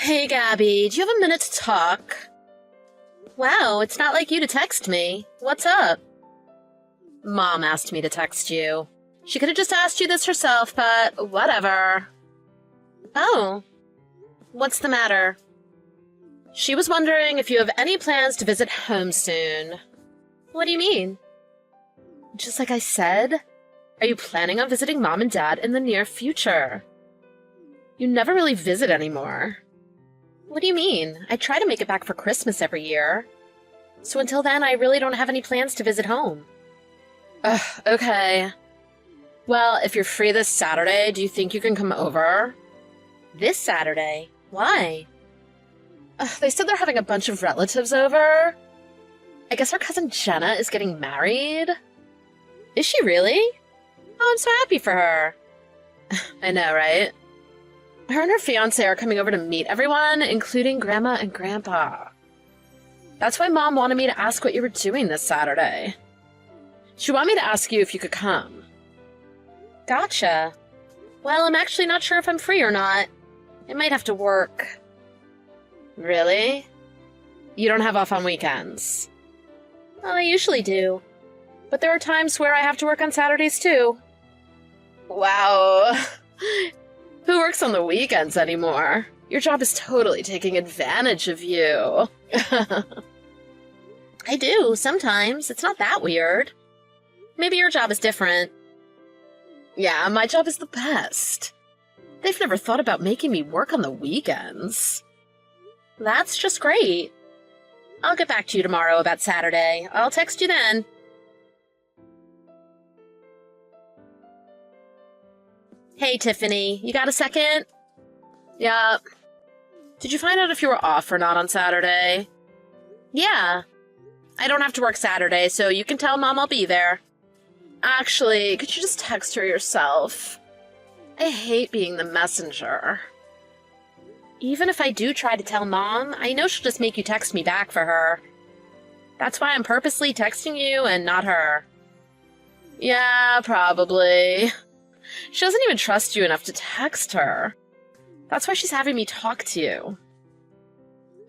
Hey, Gabby, do you have a minute to talk? Wow, it's not like you to text me. What's up? Mom asked me to text you. She could have just asked you this herself, but whatever. Oh. What's the matter? She was wondering if you have any plans to visit home soon. What do you mean? Just like I said, are you planning on visiting Mom and Dad in the near future? You never really visit anymore. What do you mean? I try to make it back for Christmas every year. So until then, I really don't have any plans to visit home. Ugh, okay. Well, if you're free this Saturday, do you think you can come over? This Saturday? Why? They said they're having a bunch of relatives over. I guess our cousin Jenna is getting married. Is she really? Oh, I'm so happy for her. I know, right? Her and her fiancé are coming over to meet everyone, including Grandma and Grandpa. That's why Mom wanted me to ask what you were doing this Saturday. She wanted me to ask you if you could come. Gotcha. Well, I'm actually not sure if I'm free or not. I might have to work. Really? You don't have off on weekends? Well, I usually do. But there are times where I have to work on Saturdays too. Wow. Who works on the weekends anymore? Your job is totally taking advantage of you. I do, sometimes. It's not that weird. Maybe your job is different. Yeah, my job is the best. They've never thought about making me work on the weekends. That's just great. I'll get back to you tomorrow about Saturday. I'll text you then. Hey, Tiffany, you got a second? Yup. Did you find out if you were off or not on Saturday? Yeah. I don't have to work Saturday, so you can tell Mom I'll be there. Actually, could you just text her yourself? I hate being the messenger. Even if I do try to tell Mom, I know she'll just make you text me back for her. That's why I'm purposely texting you and not her. Yeah, probably. She doesn't even trust you enough to text her. That's why she's having me talk to you.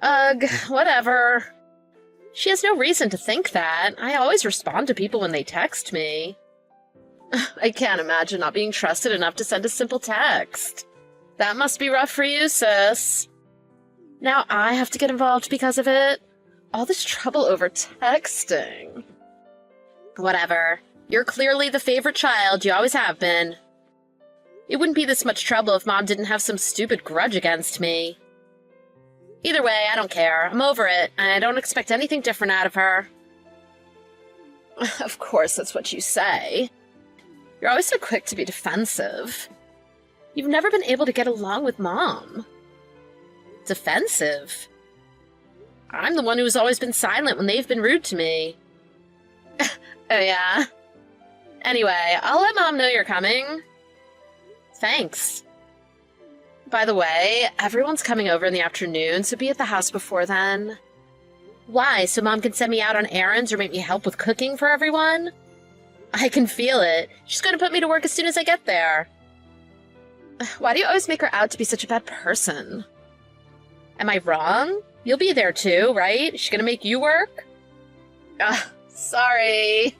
Ugh, whatever. She has no reason to think that. I always respond to people when they text me. I can't imagine not being trusted enough to send a simple text. That must be rough for you, sis. Now I have to get involved because of it. All this trouble over texting. Whatever. You're clearly the favorite child, you always have been. It wouldn't be this much trouble if Mom didn't have some stupid grudge against me. Either way, I don't care. I'm over it, and I don't expect anything different out of her. Of course, that's what you say. You're always so quick to be defensive. You've never been able to get along with Mom. Defensive? I'm the one who's always been silent when they've been rude to me. Oh, yeah? Anyway, I'll let Mom know you're coming. Thanks. By the way, everyone's coming over in the afternoon, so be at the house before then. Why, so Mom can send me out on errands or make me help with cooking for everyone? I can feel it. She's going to put me to work as soon as I get there. Why do you always make her out to be such a bad person? Am I wrong? You'll be there too, right? Is she going to make you work? Sorry.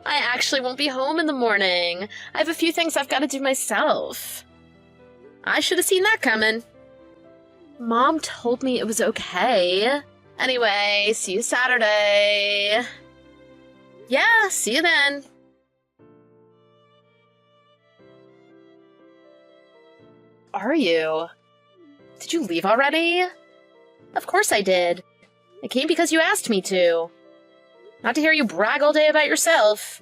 I actually won't be home in the morning. I have a few things I've got to do myself. I should have seen that coming. Mom told me it was okay. Anyway, see you Saturday. Yeah, see you then. Are you? Did you leave already? Of course I did. I came because you asked me to. Not to hear you brag all day about yourself.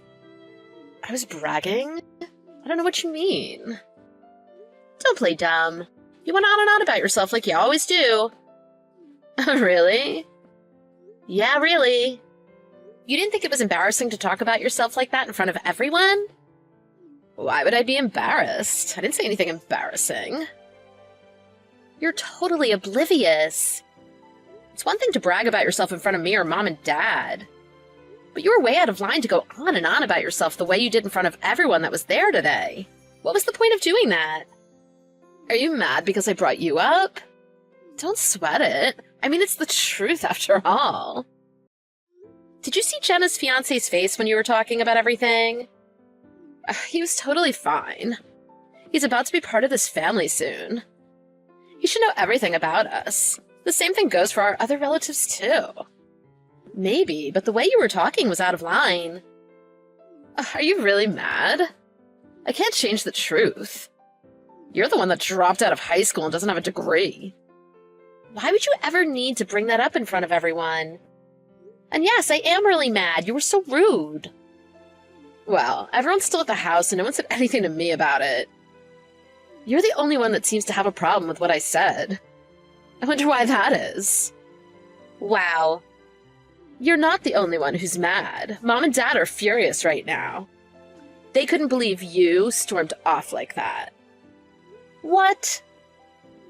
I was bragging? I don't know what you mean. Don't play dumb. You went on and on about yourself like you always do. Really? Yeah, really. You didn't think it was embarrassing to talk about yourself like that in front of everyone? Why would I be embarrassed? I didn't say anything embarrassing. You're totally oblivious. It's one thing to brag about yourself in front of me or Mom and Dad. But you were way out of line to go on and on about yourself the way you did in front of everyone that was there today. What was the point of doing that? Are you mad because I brought you up? Don't sweat it. I mean, it's the truth after all. Did you see Jenna's fiancé's face when you were talking about everything? He was totally fine. He's about to be part of this family soon. He should know everything about us. The same thing goes for our other relatives, too. Maybe, but the way you were talking was out of line. Are you really mad? I can't change the truth. You're the one that dropped out of high school and doesn't have a degree. Why would you ever need to bring that up in front of everyone? And yes, I am really mad. You were so rude. Well, everyone's still at the house and no one said anything to me about it. You're the only one that seems to have a problem with what I said. I wonder why that is. Wow. You're not the only one who's mad. Mom and Dad are furious right now. They couldn't believe you stormed off like that. What?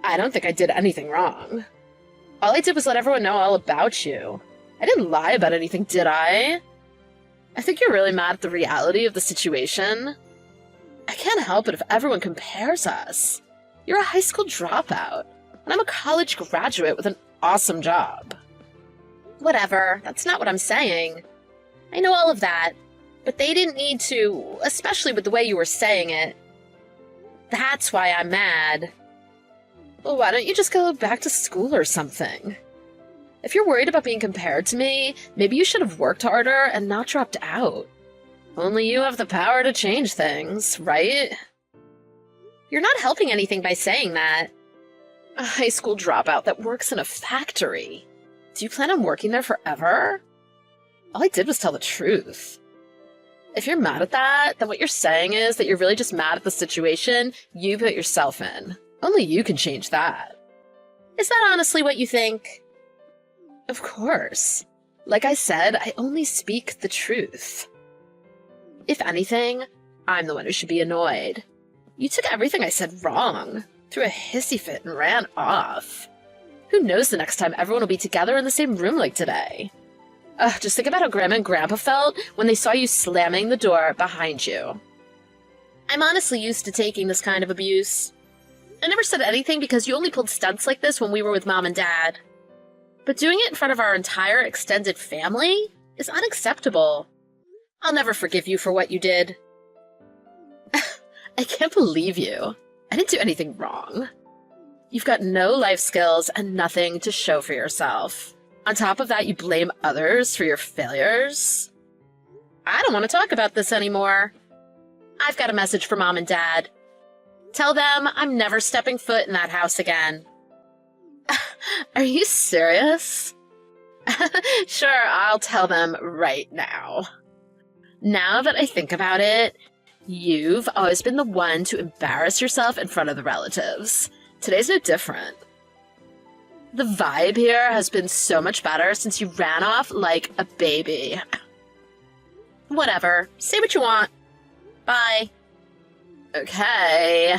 I don't think I did anything wrong. All I did was let everyone know all about you. I didn't lie about anything, did I? I think you're really mad at the reality of the situation. I can't help it if everyone compares us. You're a high school dropout, and I'm a college graduate with an awesome job. Whatever, that's not what I'm saying. I know all of that, but they didn't need to, especially with the way you were saying it. That's why I'm mad. Well, why don't you just go back to school or something? If you're worried about being compared to me, maybe you should have worked harder and not dropped out. Only you have the power to change things, right? You're not helping anything by saying that. A high school dropout that works in a factory. Do you plan on working there forever? All I did was tell the truth. If you're mad at that, then what you're saying is that you're really just mad at the situation you put yourself in. Only you can change that. Is that honestly what you think? Of course. Like I said, I only speak the truth. If anything, I'm the one who should be annoyed. You took everything I said wrong, threw a hissy fit and ran off. Who knows the next time everyone will be together in the same room like today. Just think about how Grandma and Grandpa felt when they saw you slamming the door behind you. I'm honestly used to taking this kind of abuse. I never said anything because you only pulled stunts like this when we were with Mom and Dad. But doing it in front of our entire extended family is unacceptable. I'll never forgive you for what you did. I can't believe you. I didn't do anything wrong. You've got no life skills and nothing to show for yourself. On top of that, you blame others for your failures. I don't want to talk about this anymore. I've got a message for Mom and Dad. Tell them I'm never stepping foot in that house again. Are you serious? Sure, I'll tell them right now. Now that I think about it, you've always been the one to embarrass yourself in front of the relatives. Today's no different. The vibe here has been so much better since you ran off like a baby. Whatever. Say what you want. Bye. Okay.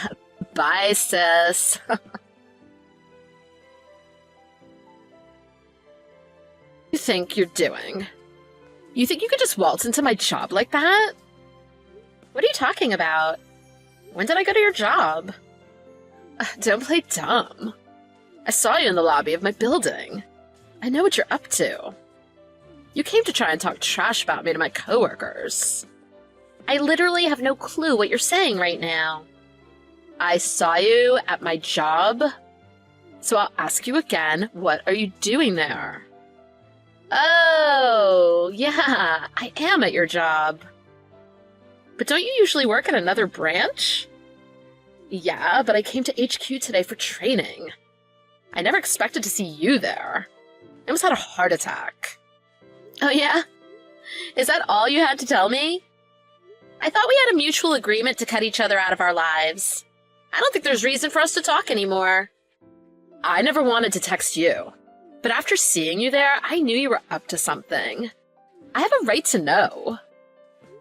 Bye, sis. You think you're doing? You think you could just waltz into my job like that? What are you talking about? When did I go to your job? Don't play dumb. I saw you in the lobby of my building. I know what you're up to. You came to try and talk trash about me to my coworkers. I literally have no clue what you're saying right now. I saw you at my job. So I'll ask you again, what are you doing there? Oh, yeah, I am at your job. But don't you usually work at another branch? Yeah, but I came to HQ today for training. I never expected to see you there. I almost had a heart attack. Oh yeah? Is that all you had to tell me? I thought we had a mutual agreement to cut each other out of our lives. I don't think there's reason for us to talk anymore. I never wanted to text you. But after seeing you there, I knew you were up to something. I have a right to know.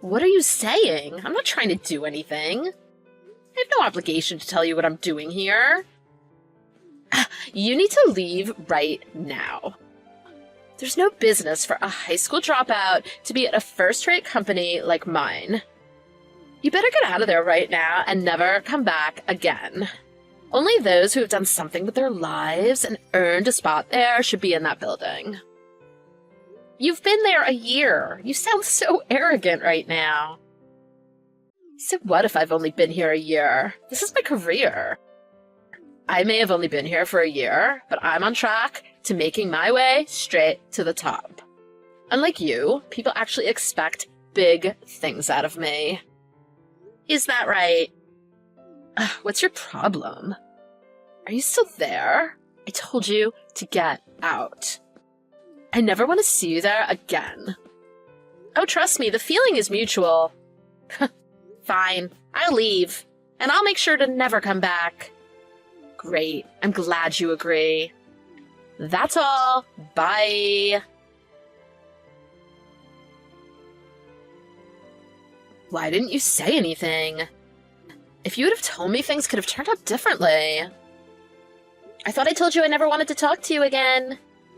What are you saying? I'm not trying to do anything. I have no obligation to tell you what I'm doing here. You need to leave right now. There's no business for a high school dropout to be at a first-rate company like mine. You better get out of there right now and never come back again. Only those who have done something with their lives and earned a spot there should be in that building. You've been there a year. You sound so arrogant right now. So what if I've only been here a year? This is my career. I may have only been here for a year, but I'm on track to making my way straight to the top. Unlike you, people actually expect big things out of me. Is that right? What's your problem? Are you still there? I told you to get out. I never want to see you there again. Oh, trust me, the feeling is mutual. Fine, I'll leave, and I'll make sure to never come back. Great, I'm glad you agree. That's all. Bye. Why didn't you say anything? If you would have told me, things could have turned out differently. I thought I told you I never wanted to talk to you again.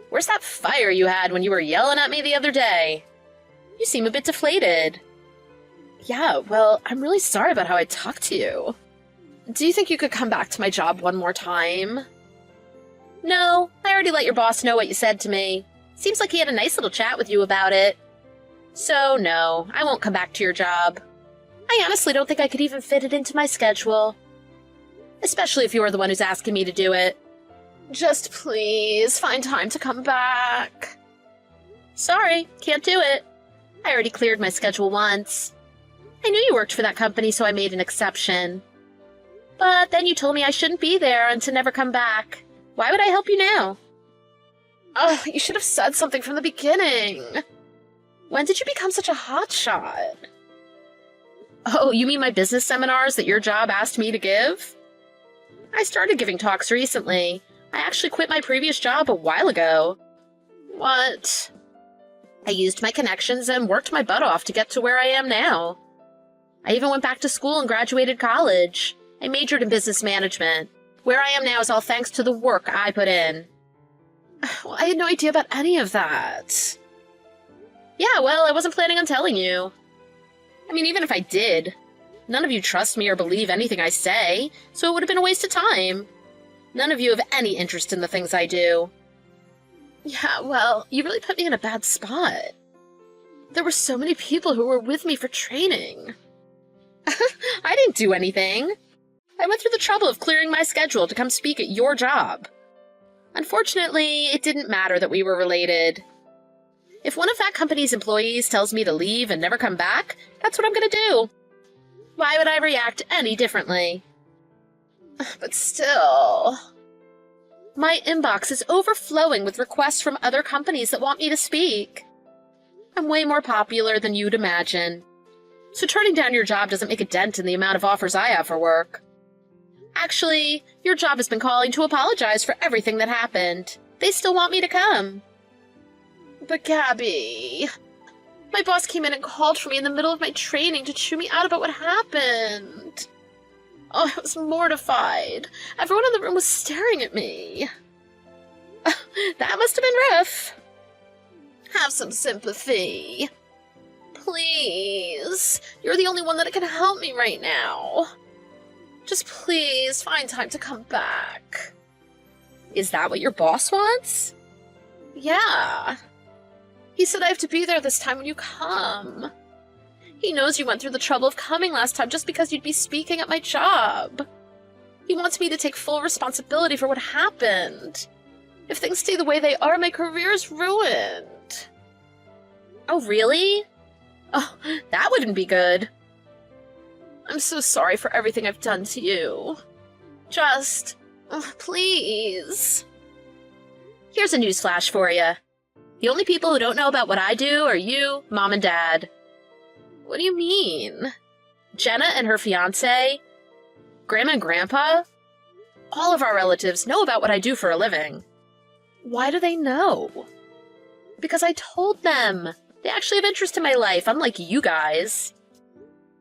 Where's that fire you had when you were yelling at me the other day? You seem a bit deflated. Yeah, well, I'm really sorry about how I talked to you. Do you think you could come back to my job one more time? No, I already let your boss know what you said to me. Seems like he had a nice little chat with you about it. So no, I won't come back to your job. I honestly don't think I could even fit it into my schedule. Especially if you were the one who's asking me to do it. Just please find time to come back. Sorry, can't do it. I already cleared my schedule once. I knew you worked for that company, so I made an exception. But then you told me I shouldn't be there and to never come back. Why would I help you now? Oh, you should have said something from the beginning. When did you become such a hotshot? Oh, you mean my business seminars that your job asked me to give? I started giving talks recently. I actually quit my previous job a while ago. What? I used my connections and worked my butt off to get to where I am now. I even went back to school and graduated college. I majored in business management. Where I am now is all thanks to the work I put in. Well, I had no idea about any of that. Yeah, well, I wasn't planning on telling you. I mean, even if I did, none of you trust me or believe anything I say, so it would have been a waste of time. None of you have any interest in the things I do. Yeah, well, you really put me in a bad spot. There were so many people who were with me for training. I didn't do anything. I went through the trouble of clearing my schedule to come speak at your job. Unfortunately, it didn't matter that we were related. If one of that company's employees tells me to leave and never come back, that's what I'm gonna do. Why would I react any differently? But still... My inbox is overflowing with requests from other companies that want me to speak. I'm way more popular than you'd imagine. So turning down your job doesn't make a dent in the amount of offers I have for work. Actually, your job has been calling to apologize for everything that happened. They still want me to come. But Gabby... My boss came in and called for me in the middle of my training to chew me out about what happened. Oh, I was mortified. Everyone in the room was staring at me. That must have been rough. Have some sympathy. Please. You're the only one that can help me right now. Just please find time to come back. Is that what your boss wants? Yeah. He said I have to be there this time when you come. He knows you went through the trouble of coming last time just because you'd be speaking at my job. He wants me to take full responsibility for what happened. If things stay the way they are, my career is ruined. Oh, really? Oh, that wouldn't be good. I'm so sorry for everything I've done to you. Just, please. Here's a newsflash for you. The only people who don't know about what I do are you, Mom, and Dad. What do you mean? Jenna and her fiancé? Grandma and Grandpa? All of our relatives know about what I do for a living. Why do they know? Because I told them. They actually have interest in my life, unlike you guys.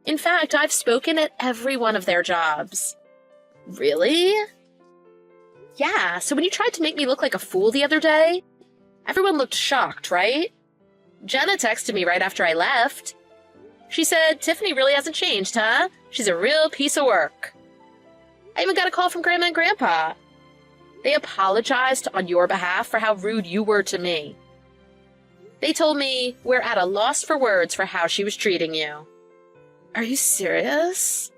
In fact, I've spoken at every one of their jobs. Really? Yeah, so when you tried to make me look like a fool the other day, everyone looked shocked, right? Jenna texted me right after I left. She said, Tiffany really hasn't changed, huh? She's a real piece of work. I even got a call from Grandma and Grandpa. They apologized on your behalf for how rude you were to me. They told me we're at a loss for words for how she was treating you. Are you serious?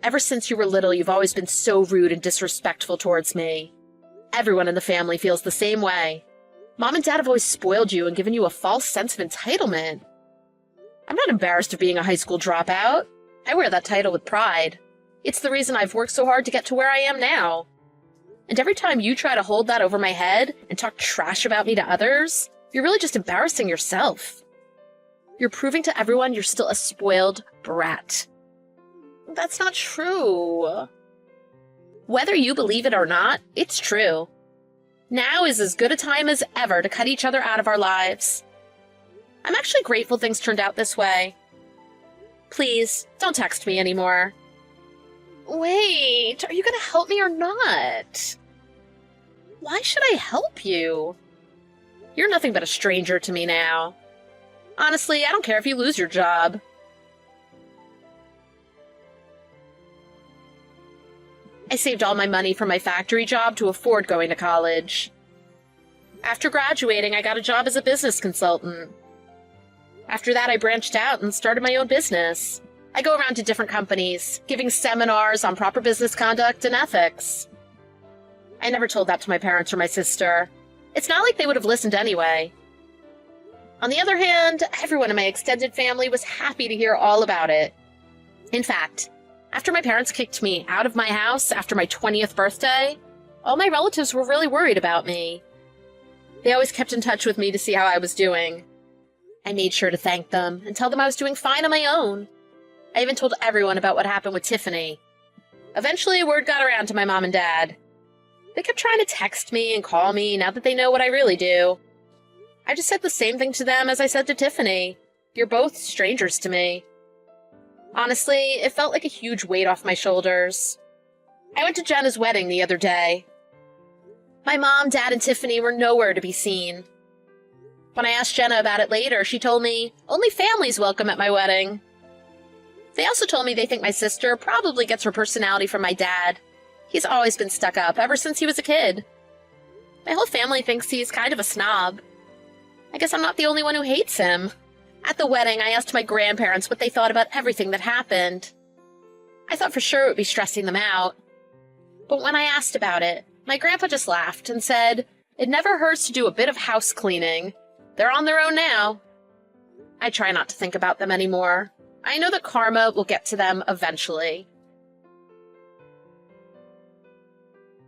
Ever since you were little, you've always been so rude and disrespectful towards me. Everyone in the family feels the same way. Mom and Dad have always spoiled you and given you a false sense of entitlement. I'm not embarrassed of being a high school dropout. I wear that title with pride. It's the reason I've worked so hard to get to where I am now. And every time you try to hold that over my head and talk trash about me to others, you're really just embarrassing yourself. You're proving to everyone you're still a spoiled brat. That's not true. Whether you believe it or not, it's true. Now is as good a time as ever to cut each other out of our lives. I'm actually grateful things turned out this way. Please, don't text me anymore. Wait, are you going to help me or not? Why should I help you? You're nothing but a stranger to me now. Honestly, I don't care if you lose your job. I saved all my money from my factory job to afford going to college. After graduating, I got a job as a business consultant. After that, I branched out and started my own business. I go around to different companies, giving seminars on proper business conduct and ethics. I never told that to my parents or my sister. It's not like they would have listened anyway. On the other hand, everyone in my extended family was happy to hear all about it. In fact, after my parents kicked me out of my house after my 20th birthday, all my relatives were really worried about me. They always kept in touch with me to see how I was doing. I made sure to thank them and tell them I was doing fine on my own. I even told everyone about what happened with Tiffany. Eventually, word got around to my mom and dad. They kept trying to text me and call me now that they know what I really do. I just said the same thing to them as I said to Tiffany. You're both strangers to me. Honestly, it felt like a huge weight off my shoulders. I went to Jenna's wedding the other day. My mom, Dad, and Tiffany were nowhere to be seen. When I asked Jenna about it later, she told me, only family's welcome at my wedding. They also told me they think my sister probably gets her personality from my dad. He's always been stuck up ever since he was a kid. My whole family thinks he's kind of a snob. I guess I'm not the only one who hates him. At the wedding, I asked my grandparents what they thought about everything that happened. I thought for sure it would be stressing them out. But when I asked about it, my grandpa just laughed and said, it never hurts to do a bit of house cleaning. They're on their own now. I try not to think about them anymore. I know that karma will get to them eventually.